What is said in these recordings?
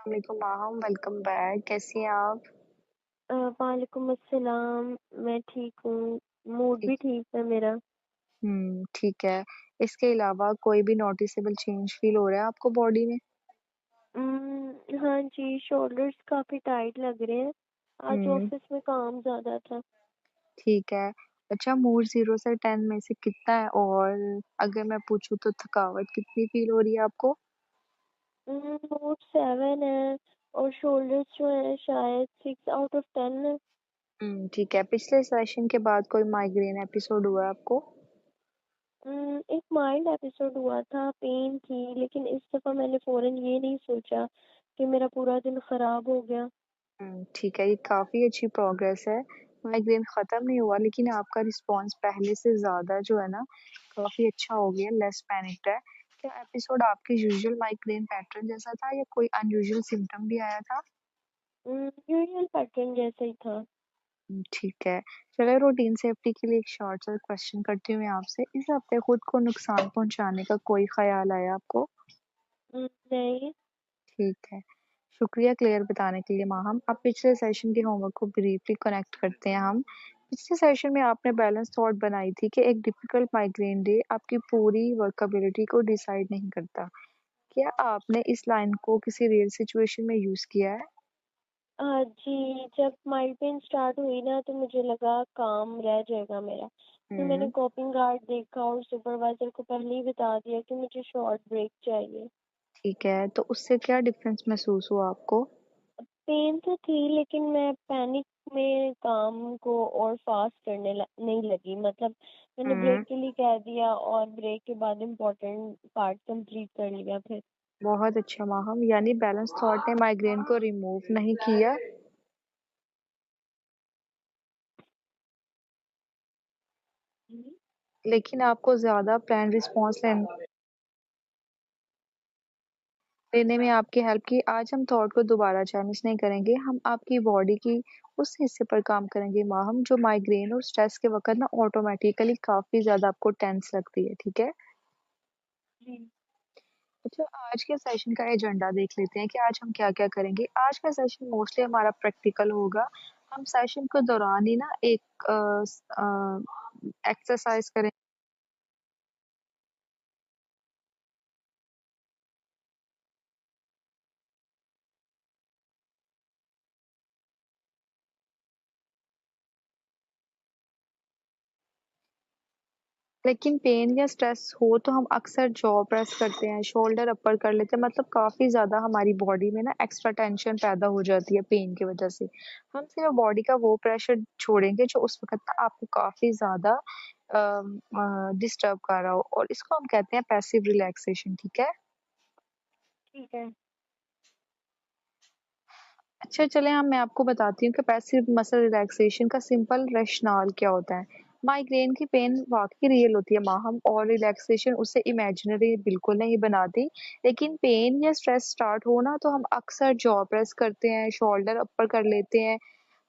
वालेकुम Maham, welcome back. कैसी हैं आप? वालेकुम अस्सलाम। मैं ठीक हूँ, मूड ठीक। भी ठीक है मेरा। ठीक है। इसके अलावा कोई भी नोटिसेबल चेंज फ़ील हो रहा है आपको बॉडी में? हाँ जी, शोल्डर्स काफ़ी टाइट लग रहे हैं। आज हुँ, ऑफिस में काम ज़्यादा था। ठीक है। अच्छा, मूड 0 से 10 में से कितना है? और अगर मैं पूछूँ तो थकावट कितनी फ़ील हो रही है आपको? मूड 7 है और शोल्डर्स जो है शायद 6 आउट ऑफ 10 है। ठीक है। पिछले सेशन के बाद कोई माइग्रेन एपिसोड हुआ है आपको? एक माइल्ड एपिसोड हुआ था, पेन थी, लेकिन इस दफ़ा मैंने फ़ौरन ये नहीं सोचा कि मेरा पूरा दिन खराब हो गया। ठीक है, ये काफ़ी अच्छी प्रोग्रेस है। माइग्रेन ख़त्म नहीं हुआ लेकिन आपका रिस्पॉन्स पहले से ज़्यादा जो है ना, काफ़ी अच्छा हो गया, लेस पैनिक्ड है। क्या एपिसोड आपके यूजुअल माइग्रेन पैटर्न जैसा था या कोई अनयूजुअल सिम्पटम भी आया था? यूजुअल पैटर्न जैसा ही था। ठीक है। चलिए रूटीन सेफ्टी के लिए एक शॉर्ट सा क्वेश्चन करती हूँ मैं आपसे। इस हफ्ते खुद को नुकसान पहुँचाने का कोई ख़्याल आया आपको? नहीं। ठीक है। शुक्रिया क्लियर बताने के लिए माहम। अब पिछले सेशन के होमवर्क को ब्रीफली कनेक्ट करते हैं हम। पिछले सेशन में आपने बैलेंस थॉट बनाई थी कि एक डिफिकल्ट माइग्रेन डे आपकी पूरी वर्कएबिलिटी को डिसाइड नहीं करता। क्या आपने इस लाइन को किसी रियल सिचुएशन में यूज़ किया है? हाँ जी, जब माइग्रेन स्टार्ट हुई ना तो मुझे लगा काम रह जाएगा मेरा। फिर मैंने हुँ, कॉपिंग गार्ड देखा और सुपरवाइज़र को पहले ही बता दिया कि मुझे शॉर्ट ब्रेक चाहिए। ठीक है। तो उससे क्या डिफरेंस महसूस हुआ आपको? पेन तो थी लेकिन मैं पैनिक में काम को और फ़ास्ट करने नहीं लगी। मतलब मैंने ब्रेक हुँ, के लिए कह दिया और ब्रेक के बाद इम्पोर्टेंट पार्ट कंप्लीट कर लिया फिर। बहुत अच्छा माहम। यानी बैलेंस थॉट ने माइग्रेन को रिमूव नहीं किया, हुँ। लेकिन आपको ज़्यादा प्लान रिस्पॉन्स लेने में आपकी हेल्प की। आज हम थॉट को दोबारा चैलेंज नहीं करेंगे, हम आपकी बॉडी की उस हिस्से पर काम करेंगे माहम जो माइग्रेन और स्ट्रेस के वक़्त ना ऑटोमैटिकली काफ़ी ज़्यादा आपको टेंस लगती है, ठीक है? जी। अच्छा, आज के सेशन का एजेंडा देख लेते हैं कि आज हम क्या-क्या करेंगे। आज का सेशन मोस्टली हमारा प्रैक्टिकल होगा। हम सेशन के दौरान ही ना एक एक्सरसाइज़ करें। लेकिन पेन या स्ट्रेस हो तो हम अक्सर जॉ प्रेस करते हैं, शोल्डर अपर कर लेते हैं, मतलब काफ़ी ज़्यादा हमारी बॉडी में ना एक्स्ट्रा टेंशन पैदा हो जाती है पेन की वजह से। हम सिर्फ बॉडी का वो प्रेशर छोड़ेंगे जो उस वक़्त ना आपको काफ़ी ज़्यादा डिस्टर्ब कर रहा हो, और इसको हम कहते हैं पैसिव रिलैक्सेशन, ठीक है? ठीक है। अच्छा, चलें हम मैं आपको बताती हूँ कि पैसिव मसल रिलैक्सेशन का सिंपल रैशनल क्या होता है। माइग्रेन की पेन वाक़ई रियल होती है माहम, और रिलैक्सेशन उसे इमेजिनरी बिल्कुल नहीं बनाती। लेकिन पेन या स्ट्रेस स्टार्ट हो ना तो हम अक्सर जॉ प्रेस करते हैं, शोल्डर अपर कर लेते हैं,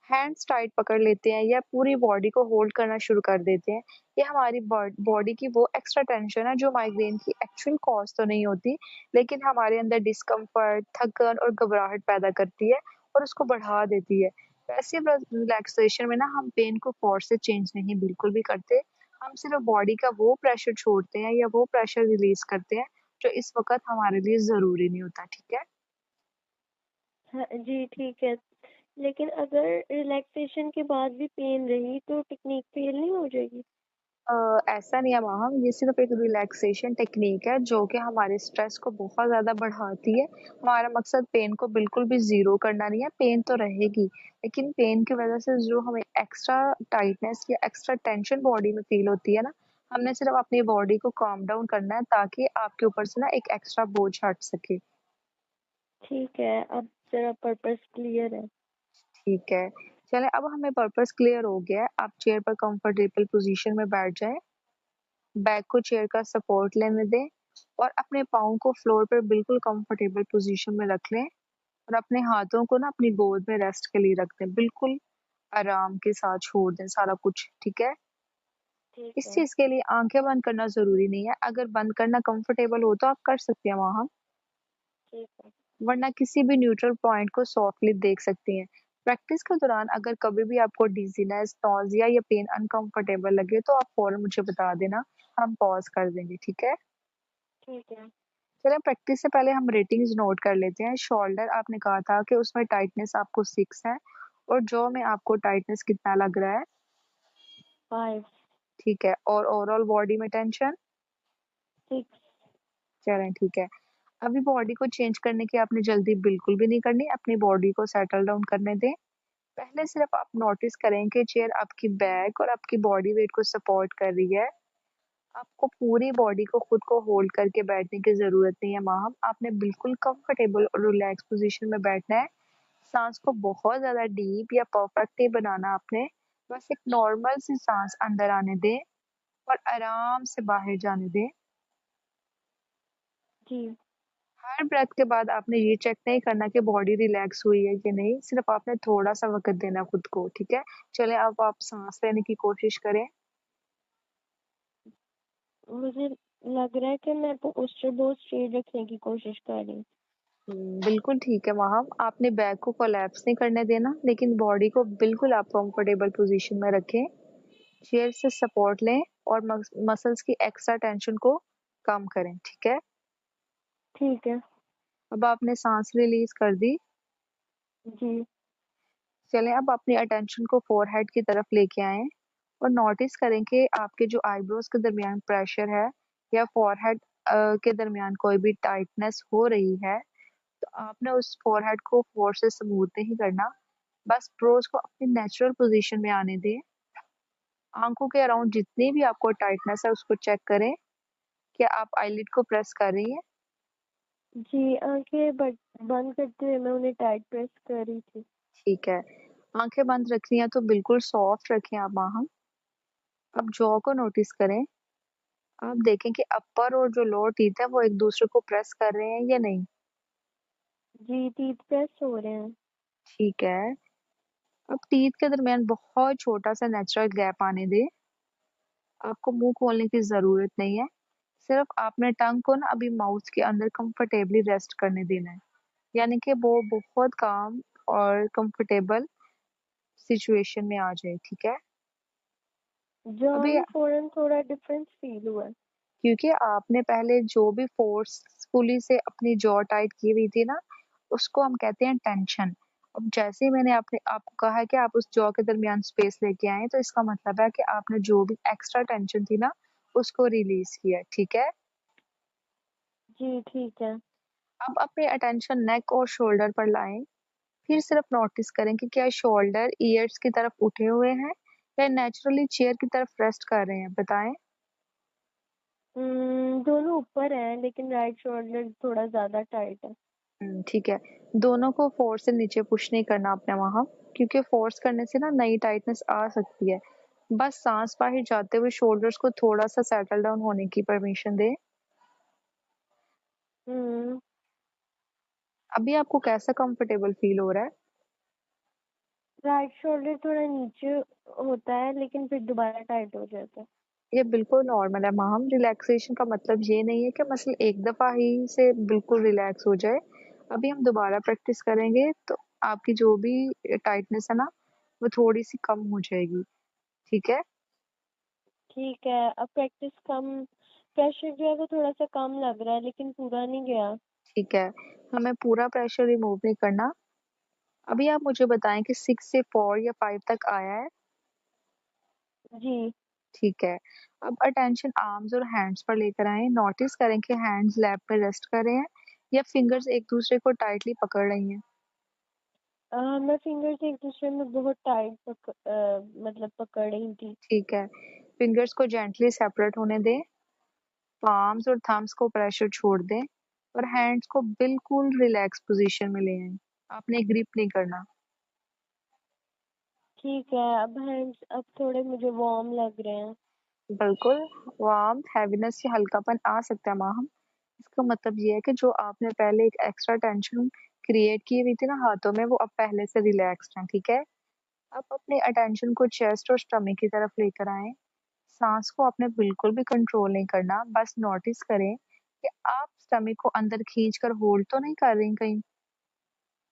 हैंड्स टाइट पकड़ लेते हैं या पूरी बॉडी को होल्ड करना शुरू कर देते हैं। ये हमारी बॉडी की वो एक्स्ट्रा टेंशन है जो माइग्रेन की एक्चुअल कॉज़ तो नहीं होती, लेकिन हमारे अंदर डिस्कम्फर्ट, थकन और घबराहट पैदा करती है और उसको बढ़ा देती है। पैसिव रिलैक्सेशन में ना हम पेन को फ़ोर्स से चेंज नहीं बिल्कुल भी करते। हम सिर्फ़ बॉडी का वो प्रेशर छोड़ते हैं या वो प्रेशर रिलीज़ करते हैं जो इस वक़्त हमारे लिए ज़रूरी नहीं होता, ठीक है? हाँ जी, ठीक है। लेकिन अगर रिलैक्सेशन के बाद भी पेन रही तो टेक्नीक फेल नहीं हो जाएगी? ऐसा नहीं है माहम, ये सिर्फ़ एक रिलैक्सेशन टेक्नीक है जो कि हमारे स्ट्रेस को बहुत ज़्यादा बढ़ाती है। हमारा मकसद पेन को बिल्कुल भी ज़ीरो करना नहीं है, पेन तो रहेगी, लेकिन पेन की वज़ह से जो हमें एक्स्ट्रा टाइटनेस या एक्स्ट्रा टेंशन बॉडी में फ़ील होती है ना, हमने सिर्फ़ अपनी बॉडी को काम डाउन करना है ताकि आपके ऊपर से ना एक एक्स्ट्रा बोझ हट सके। ठीक है, अब ज़रा पर्पस क्लियर है। ठीक है, चलें अब हमें पर्पस क्लियर हो गया है, आप चेयर पर कंफर्टेबल पोज़ीशन में बैठ जाएँ। बैक को चेयर का सपोर्ट लेने दें और अपने पाँव को फ्लोर पर बिल्कुल कंफर्टेबल पोजीशन में रख लें, और अपने हाथों को ना अपनी गोद में रेस्ट के लिए रख दें। बिल्कुल आराम के साथ छोड़ दें सारा कुछ, ठीक है? ठीक इस है। चीज़ के लिए आँखें बंद करना ज़रूरी नहीं है, अगर बंद करना कंफर्टेबल हो तो आप कर सकते हैं वहाँ। ठीक है। वरना किसी भी न्यूट्रल पॉइंट को सॉफ्टली देख सकती हैं। प्रैक्टिस के दौरान अगर कभी भी आपको डिजीनेस, नॉजिया या पेन अनकंफर्टेबल लगे तो आप फौरन मुझे बता देना, हम पॉज कर देंगे, ठीक है? ठीक है। चलें प्रैक्टिस से पहले हम रेटिंग्स नोट कर लेते हैं। शोल्डर आपने कहा था कि उसमें टाइटनेस आपको 6 है और जॉ में आपको टाइटनेस कितना लग रहा है? 5, ठीक है। और ओवरऑल बॉडी में टेंशन? 6। चलें ठीक है। अभी बॉडी को चेंज करने की आपने जल्दी बिल्कुल भी नहीं करनी, अपनी बॉडी को सेटल डाउन करने दें। पहले सिर्फ आप नोटिस करें कि चेयर आपकी बैक और आपकी बॉडी वेट को सपोर्ट कर रही है। आपको पूरी बॉडी को खुद को होल्ड करके बैठने की जरूरत नहीं है माहम, आपने बिल्कुल कंफर्टेबल और रिलैक्स पोजीशन में बैठना है। सांस को बहुत ज्यादा डीप या परफेक्ट नहीं बनाना आपने, बस एक नॉर्मल सी सांस अंदर आने दें और आराम से बाहर जाने दें। जी, हर ब्रेथ के बाद आपने ये चेक नहीं करना कि बॉडी रिलैक्स हुई है कि नहीं, सिर्फ आपने थोड़ा सा वक्त देना खुद को, ठीक है? चले अब आप सांस लेने की कोशिश करें। मुझे लग रहा है कि मैं पोस्चर बहुत स्ट्रेट रखने की कोशिश कर रही हूँ। बिल्कुल ठीक है वहां आपने बैक को कोलैप्स नहीं करने देना, लेकिन बॉडी को बिल्कुल आप कंफर्टेबल पोजीशन में रखें। चेयर से सपोर्ट लें और मसल्स की एक्स्ट्रा टेंशन को कम करें, ठीक है? ठीक है। अब आपने सांस रिलीज कर दी। जी, चलें अब अपनी अटेंशन को फोरहेड की तरफ लेके आएं और नोटिस करें कि आपके जो आईब्रोज के दरमियान प्रेशर है या फोरहेड के दरमियान कोई भी टाइटनेस हो रही है, तो आपने उस फोरहेड को फोर्स से स्मूथ नहीं करना, बस ब्रोज को अपनी नेचुरल पोजीशन में आने दें। आंखों के अराउंड जितनी भी आपको टाइटनेस है उसको चेक करें। क्या आप आईलिड को प्रेस कर रही हैं? जी, आँखें बंद करते हुए मैं उन्हें टाइट प्रेस कर रही थी। ठीक है। आंखें बंद रखनी है तो बिल्कुल सॉफ्ट रखें आप बाहम। अब जॉ को नोटिस करें। आप देखें कि अपर और जो लोअर टीथ है वो एक दूसरे को प्रेस कर रहे हैं या नहीं। जी, टीथ प्रेस हो रहे हैं। ठीक है। अब टीथ के दरमियान बहुत छोटा सा नेचुरल गैप आने दें। आपको मुंह खोलने की जरूरत नहीं है, सिर्फ आपने टंग को ना अभी माउथ के अंदर कंफर्टेबली रेस्ट करने देना है, यानी कि वो बहुत काम और कंफर्टेबल सिचुएशन में आ जाए, ठीक है? जॉ अभी में फ़ौरन थोड़ा डिफरेंस फ़ील हुआ। क्योंकि आपने पहले जो भी फोर्सफुली से अपनी जॉ टाइट की हुई थी ना, उसको हम कहते हैं टेंशन। अब जैसे ही मैंने आपने आपको कहा है कि आप उस जॉ के दरमियान स्पेस लेके आए, तो इसका मतलब है कि आपने जो भी एक्स्ट्रा टेंशन थी ना, उसको रिलीज किया, ठीक है? जी, ठीक है। अब अपने अटेंशन नेक और शोल्डर पर लाएं। फिर सिर्फ नोटिस करें कि क्या शोल्डर ईयर्स की तरफ उठे हुए हैं या नेचुरली चेयर की तरफ रेस्ट कर रहे हैं, बताएं। दोनों ऊपर हैं लेकिन राइट शोल्डर थोड़ा ज़्यादा टाइट है। ठीक है। दोनों को फोर्स से नीचे पुश नहीं करना आपने वहां, क्योंकि फोर्स करने से ना नई टाइटनेस आ सकती है। बस सांस बाहर जाते हुए शोल्डर्स को थोड़ा सा सेटल डाउन होने की परमिशन दें। हुँ, अभी आपको कैसा कंफर्टेबल फील हो रहा है? राइट शोल्डर थोड़ा नीचे होता है लेकिन फिर दोबारा टाइट हो जाता है। ये बिल्कुल नॉर्मल है माहम, रिलैक्सेशन का मतलब ये नहीं है कि मसल एक दफा ही से बिल्कुल रिलैक्स हो जाए। अभी हम दोबारा प्रैक्टिस करेंगे तो आपकी जो भी टाइटनेस है ना, वो थोड़ी सी कम हो जाएगी, ठीक है? ठीक है, अब प्रेशर जो है वो थोड़ा-सा कम लग रहा है लेकिन पूरा नहीं गया। ठीक है। हमें पूरा प्रेशर रिमूव नहीं करना। अभी आप मुझे बताएं कि 6 से 4 या 5 तक आया है? जी, ठीक है। अब अटेंशन आर्म्स और हैंड्स पर लेकर आए, नोटिस करें कि हैंड्स लैप पे रेस्ट कर रहे हैं या फिंगर्स एक दूसरे को टाइटली पकड़ रही हैं। मैं फिंगर्स एक-दूसरे में बहुत टाइट मतलब पकड़ रही थी। ठीक है। फिंगर्स को जेंटली सेपरेट होने दें, पाम्स और थम्स को प्रेशर छोड़ दें और हैंड्स को बिल्कुल रिलैक्स पोजीशन में ले आएं। आपने ग्रिप नहीं करना। ठीक है, अब थोड़े मुझे वार्म लग रहे हैं। बिल्कुल। वार्म, हैवीनेस या हल्कापन आ सकता है माहम, इसका मतलब ये है कि जो आपने पहले एक एक्स्ट्रा टेंशन क्रिएट की हुई थी ना हाथों में, वो अब पहले से रिलैक्स्ड है, ठीक है? अब अपने अटेंशन को चेस्ट और स्टमक की तरफ लेकर आएं। सांस को आपने बिल्कुल भी कंट्रोल नहीं करना, बस नोटिस करें कि आप स्टमक को अंदर खींचकर होल्ड तो नहीं कर रही कहीं?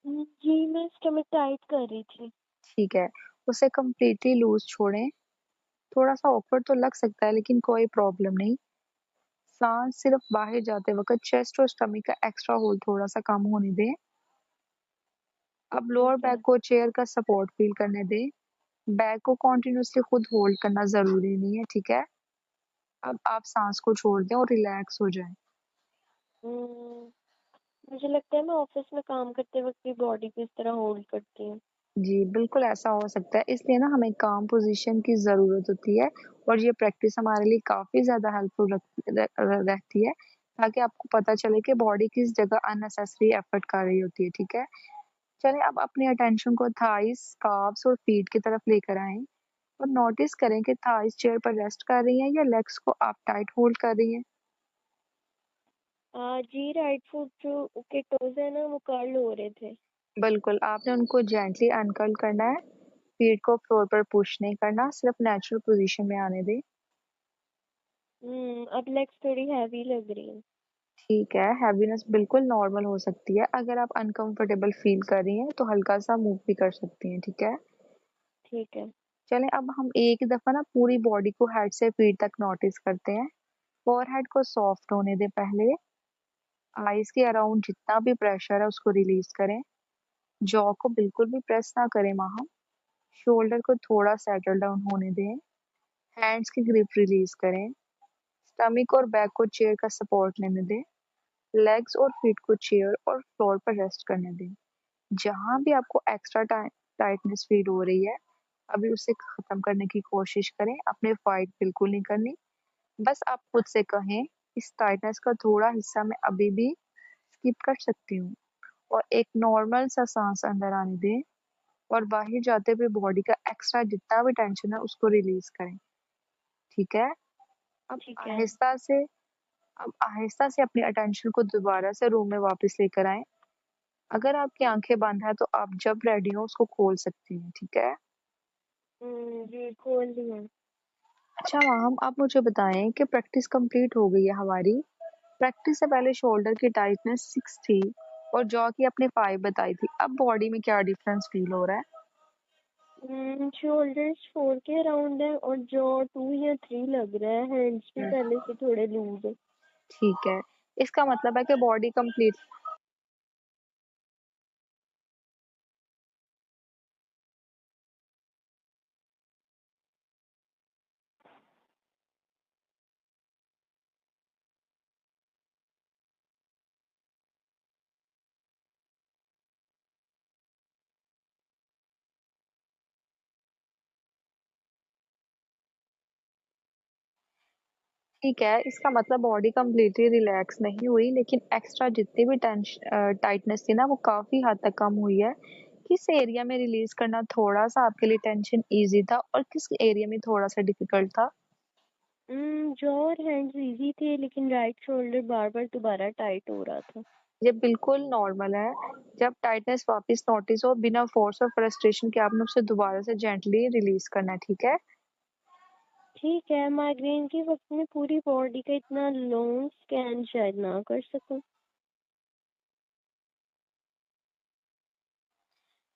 जी, मैं स्टमक टाइट कर रही थी। ठीक है, उसे कंप्लीटली लूज़ छोड़ें। थोड़ा-सा ऑकवर्ड तो लग सकता है लेकिन कोई प्रॉब्लम नहीं। साँस सिर्फ बाहर जाते वक़्त चेस्ट और स्टमक का एक्स्ट्रा होल्ड थोड़ा-सा कम होने दें। अब लोअर ठीक बैक है। को चेयर का सपोर्ट फ़ील करने दें। बैक को कंटीन्यूअसली खुद होल्ड करना ज़रूरी नहीं है, ठीक है? अब आप साँस को छोड़ दें और रिलैक्स हो जाएँ। उम, मुझे लगता है मैं ऑफ़िस में काम करते वक़्त भी बॉडी को इस तरह होल्ड करती हूँ। जी, बिल्कुल ऐसा हो सकता है। इसलिए ना हमें काम पोज़ीशन की ज़रूरत होती है और ये प्रैक्टिस हमारे लिए काफ़ी ज़्यादा हेल्पफुल रहती है, ताकि आपको पता चले कि बॉडी किस जगह अननेसेसरी एफर्ट कर रही होती है, ठीक है? चलिए अब अपनी अटेंशन को थाइज़, काल्व्स और फीट की तरफ लेकर आएँ और नोटिस करें कि थाइज़ चेयर पर रेस्ट कर रही हैं या लेग्स को आप टाइट होल्ड कर रही हैं। जी, राइट फुट जो के टोज़ है ना वो कर्ल हो रहे थे। बिल्कुल, आपने उनको जेंटली अनकर्ल करना है, फीट को फ्लोर पर पुश नहीं करना, सिर्फ नेचुरल पोज़ीशन में आने दें। अब लेग्स थोड़ी हैवी लग रही हैं। ठीक है, हैवीनेस बिल्कुल नॉर्मल हो सकती है। अगर आप अनकंफर्टेबल फ़ील कर रही हैं, तो हल्का-सा मूव भी कर सकती हैं, ठीक है? ठीक है। चलें अब हम एक दफ़ा ना पूरी बॉडी को हेड से फीट तक नोटिस करते हैं। फ़ोरहेड को सॉफ्ट होने दें पहले, आइज़ के अराउंड जितना भी प्रेशर है उसको रिलीज़ करें। जॉ को बिल्कुल भी प्रेस ना करें वहाँ। शोल्डर को थोड़ा सेटल डाउन होने दें। हैंड्स की ग्रिप रिलीज़ करें। स्टमक और बैक को चेयर का सपोर्ट लेने दें। लेग्स और फीट को चेयर और फ्लोर पर रेस्ट करने दें। जहाँ भी आपको एक्स्ट्रा टाइटनेस फील हो रही है, अभी उसे खत्म करने की कोशिश करें। अपने फाइट बिल्कुल नहीं करनी। बस आप खुद से कहें, इस टाइटनेस का थोड़ा हिस्सा मैं अभी भी स्किप कर सकती हूँ और एक नॉर्मल सा सांस अंदर आने दें और बाहर जाते हुए बॉडी का एक्स्ट्रा जितना भी टेंशन है उसको रिलीज करें। ठीक है? अब ठीक है। आहिस्ता से अब आहिस्ता से अपनी अटेंशन को दोबारा से रूम में वापस लेकर आएं। अगर आपकी आंखें बंद है तो आप जब रेडी हो उसको खोल सकती हैं। ठीक है? जी, खोल ली है। अच्छा मैम, आप मुझे बताएँ कि प्रैक्टिस कंप्लीट हो गई है हमारी। प्रैक्टिस से पहले शोल्डर की टाइटनेस 6 थी और जॉ की आपने 5 बताई थी। अब बॉडी में क्या डिफरेंस फ़ील हो रहा है? शोल्डर्स 4 के अराउंड है और जॉ 2 या 3 लग रहा है। हैंड्स भी हुँ, पहले से थोड़े लूज़ है। ठीक है। इसका मतलब है कि बॉडी कंप्लीट ठीक है, इसका मतलब बॉडी कंप्लीटली रिलैक्स नहीं हुई लेकिन एक्स्ट्रा जितनी भी टाइटनेस थी ना वो काफ़ी हद तक कम हुई है। किस एरिया में रिलीज़ करना थोड़ा-सा आपके लिए टेंशन ईज़ी था और किस एरिया में थोड़ा-सा डिफ़िकल्ट था? जॉ और हैंड्स ईज़ी थे लेकिन राइट शोल्डर बार-बार दोबारा टाइट हो रहा था। ये बिल्कुल नॉर्मल है। जब टाइटनेस वापस नोटिस हो बिना फ़ोर्स और फ्रस्ट्रेशन के आपने उसे दोबारा से जेंटली रिलीज़ करना है, ठीक है? ठीक है, माइग्रेन के वक़्त में पूरी बॉडी का इतना लॉन्ग स्कैन शायद ना कर सकूँ।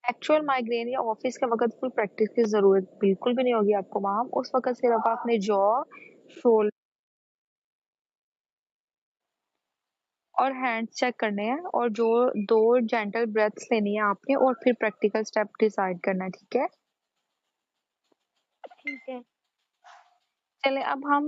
एक्चुअल माइग्रेन या ऑफ़िस के वक़्त फुल प्रैक्टिस की ज़रूरत बिल्कुल भी नहीं होगी आपको वहाँ। उस वक़्त सिर्फ़ आपने जॉ, शोल्डर और हैंड्स चेक करने हैं और जो 2 जेंटल ब्रेथ्स लेनी है आपने और फिर प्रैक्टिकल स्टेप डिसाइड करना है, ठीक है? ठीक है। चलें अब हम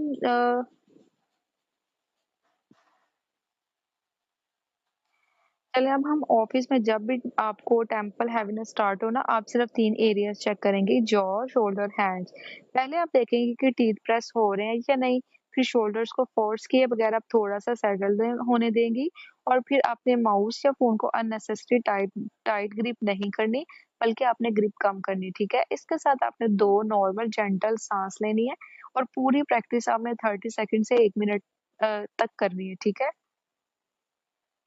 चलें अब हम ऑफिस में जब भी आपको टेम्पल हैवीनेस स्टार्ट हो ना, आप सिर्फ 3 एरियाज़ चेक करेंगे, जॉ, शोल्डर, हैंड्स। पहले आप देखेंगे कि टीथ प्रेस हो रहे हैं या नहीं, फिर शोल्डर्स को फोर्स किए बगैर आप थोड़ा-सा सेटल दे होने देंगी और फिर आपने माउस या फ़ोन को अननेसेसरी टाइट टाइट ग्रिप नहीं करनी, बल्कि आपने ग्रिप कम करनी, ठीक है? इसके साथ आपने 2 नॉर्मल जेंटल साँस लेनी है और पूरी प्रैक्टिस आपने 30 सेकंड से 1 मिनट तक करनी है, ठीक है?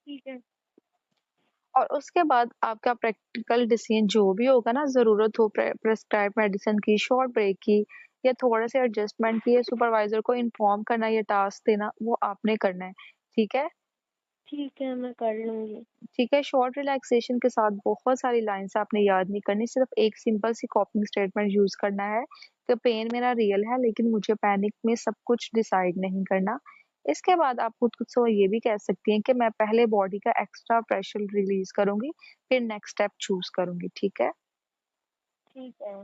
ठीक है। और उसके बाद आपका प्रैक्टिकल डिसीजन जो भी होगा ना, ज़रूरत हो प्रिस्क्राइब मेडिसिन की, शॉर्ट ब्रेक की या थोड़े से एडजस्टमेंट की या सुपरवाइज़र को इन्फॉर्म करना या टास्क देना, वो आपने करना है। ठीक है? ठीक है, मैं कर लूँगी। ठीक है, शॉर्ट रिलैक्सेशन के साथ बहुत सारी लाइन्स आपने याद नहीं करनी, सिर्फ़ एक सिंपल सी कॉपिंग स्टेटमेंट यूज़ करना है कि पेन मेरा रियल है लेकिन मुझे पैनिक में सब कुछ डिसाइड नहीं करना। इसके बाद आप खुद से ये भी कह सकती हैं कि मैं पहले बॉडी का एक्स्ट्रा प्रेशर रिलीज़ करूँगी, फिर नेक्स्ट स्टेप चूज़ करूँगी, ठीक है? ठीक है।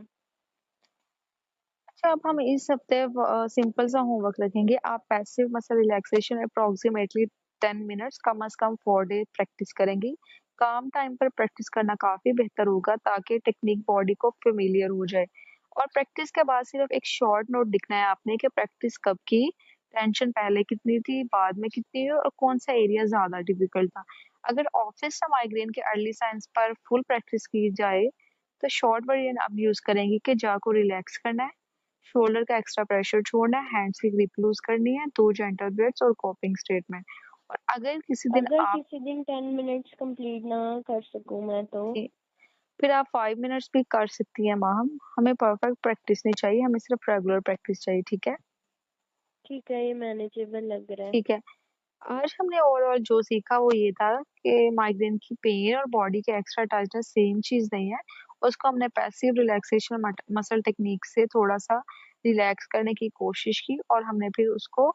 अच्छा, अब हम इस हफ्ते सिंपल सा होमवर्क रखेंगे। आप passive muscle relaxation approximately 10 minutes कम से कम 4 डे प्रैक्टिस करेंगी। काम टाइम पर प्रैक्टिस करना काफ़ी बेहतर होगा ताकि टेक्निक बॉडी को फ़ैमिलियर हो जाए। और प्रैक्टिस के बाद सिर्फ एक शॉर्ट नोट लिखना है आपने कि प्रैक्टिस कब की, टेंशन पहले कितनी थी, बाद में कितनी हुई और कौन-सा एरिया ज़्यादा डिफ़िकल्ट था। अगर ऑफ़िस या माइग्रेन के अर्ली साइन्स पर फुल प्रैक्टिस की जाए, तो शॉर्ट वर्जन आप यूज़ करेंगी कि जाँ को रिलैक्स करना है, शोल्डर का एक्स्ट्रा प्रेशर छोड़ना है, हैंड्स की ग्रिप लूज करनी है, 2 जेंटल ब्रेथ्स और कॉपिंग स्टेटमेंट। और अगर किसी दिन अगर आप किसी दिन 10 मिनट्स कंप्लीट ना कर सकूँ मैं तो? जी, फिर आप 5 मिनट्स भी कर सकती हैं माहम। हमें परफेक्ट प्रैक्टिस नहीं चाहिए, हमें सिर्फ रेगुलर प्रैक्टिस चाहिए, ठीक है? ठीक है, ये मैनेजेबल लग रहा है। ठीक है। आज हमने ओवरऑल जो सीखा वो ये था कि माइग्रेन की पेन और बॉडी के एक्स्ट्रा टाइटनेस सेम चीज़ नहीं है। उसको हमने पैसिव रिलैक्सेशन मसल टेक्निक से थोड़ा-सा रिलैक्स करने की कोशिश की और हमने फिर उसको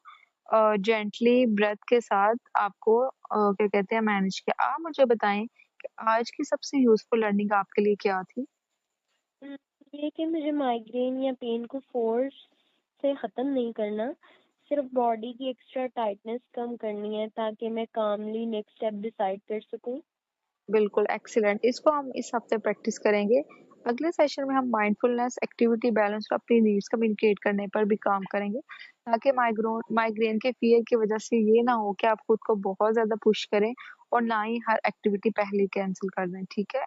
जेंटली ब्रेथ के साथ आपको क्या कहते हैं मैनेज किया। आप मुझे बताएँ कि आज की सबसे यूज़फुल लर्निंग आपके लिए क्या थी? उम, ये कि मुझे माइग्रेन या पेन को फ़ोर्स से ख़त्म नहीं करना, सिर्फ़ बॉडी की एक्स्ट्रा टाइटनेस कम करनी है ताकि मैं कामली नेक्स्ट स्टेप डिसाइड कर सकूँ। बिल्कुल, एक्सीलेंट। इसको हम इस हफ्ते प्रैक्टिस करेंगे। अगले सेशन में हम माइंडफुलनेस, एक्टिविटी बैलेंस और अपनी नीड्स कम्युनिकेट करने पर भी काम करेंगे, ताकि माइग्रेन के फ़ियर की वजह से ये ना हो कि आप खुद को बहुत ज़्यादा पुश करें और ना ही हर एक्टिविटी पहले ही कैंसल कर दें, ठीक है?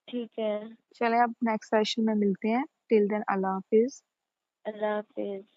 ठीक है। चलें अब नेक्स्ट सेशन में मिलते हैं। टिल देन अल्लाह हाफ़िज़। अल्लाह हाफ़िज़।